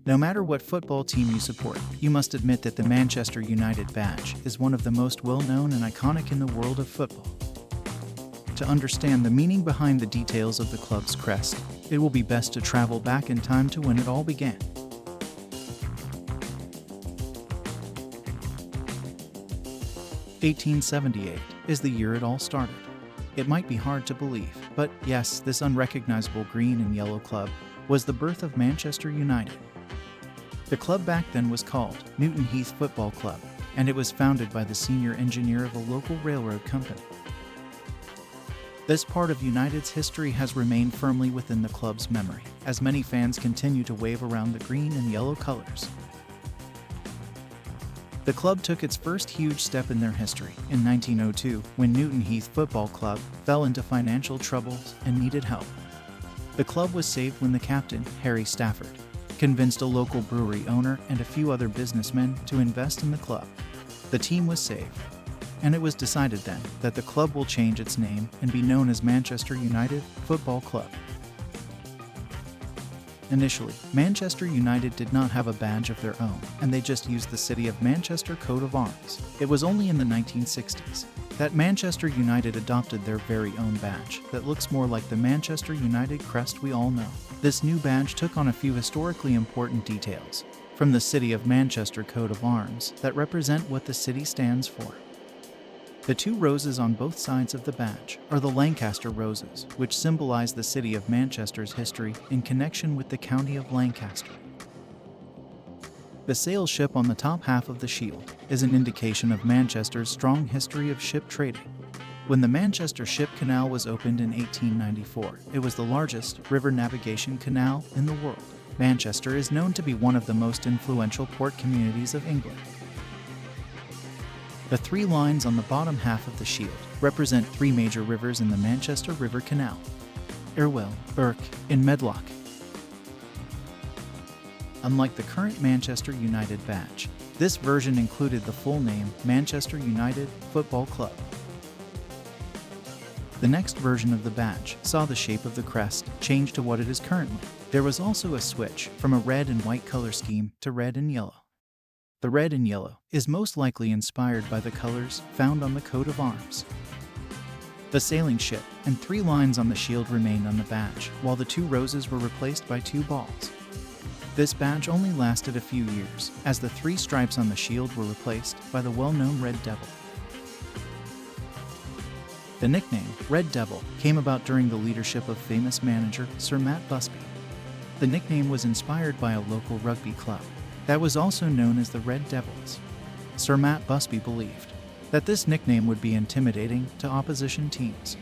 No matter what football team you support, you must admit that the Manchester United badge is one of the most well-known and iconic in the world of football. To understand the meaning behind the details of the club's crest, it will be best to travel back in time to when it all began. "1878 is the year it all started. It might be hard to believe, but yes, this unrecognizable green and yellow club was the birth of Manchester United. The club back then was called Newton Heath Football Club, and it was founded by the senior engineer of a local railroad company. This part of United's history has remained firmly within the club's memory, as many fans continue to wave around the green and yellow colors. The club took its first huge step in their history in 1902 when Newton Heath Football Club fell into financial troubles and needed help. The club was saved when the captain, Harry Stafford, convinced a local brewery owner and a few other businessmen to invest in the club. The team was saved, and it was decided then that the club will change its name and be known as Manchester United Football Club. Initially, Manchester United did not have a badge of their own, and they just used the City of Manchester coat of arms. It was only in the 1960s that Manchester United adopted their very own badge that looks more like the Manchester United crest we all know. This new badge took on a few historically important details from the City of Manchester coat of arms that represent what the city stands for. The two roses on both sides of the badge are the Lancaster roses, which symbolize the city of Manchester's history in connection with the county of Lancaster. The sail ship on the top half of the shield is an indication of Manchester's strong history of ship trading. When the Manchester Ship Canal was opened in 1894, it was the largest river navigation canal in the world. Manchester is known to be one of the most influential port communities of England. The three lines on the bottom half of the shield represent three major rivers in the Manchester River Canal: Irwell, Irk, and Medlock. Unlike the current Manchester United badge, this version included the full name Manchester United Football Club. The next version of the badge saw the shape of the crest change to what it is currently. There was also a switch from a red and white color scheme to red and yellow. The red and yellow is most likely inspired by the colors found on the coat of arms. The sailing ship and three lines on the shield remained on the badge, while the two roses were replaced by two balls. This badge only lasted a few years, as the three stripes on the shield were replaced by the well-known Red Devil. The nickname Red Devil came about during the leadership of famous manager Sir Matt Busby. The nickname was inspired by a local rugby club that was also known as the Red Devils. Sir Matt Busby believed that this nickname would be intimidating to opposition teams.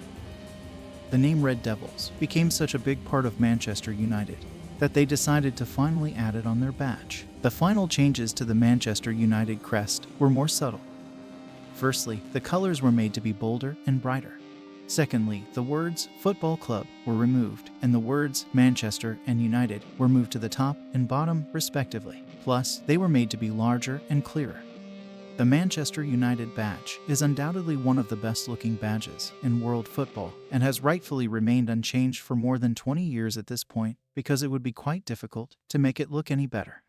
The name Red Devils became such a big part of Manchester United that they decided to finally add it on their badge. The final changes to the Manchester United crest were more subtle. Firstly, the colors were made to be bolder and brighter. Secondly, the words Football Club were removed, and the words Manchester and United were moved to the top and bottom, respectively. Plus, they were made to be larger and clearer. The Manchester United badge is undoubtedly one of the best-looking badges in world football and has rightfully remained unchanged for more than 20 years at this point because it would be quite difficult to make it look any better.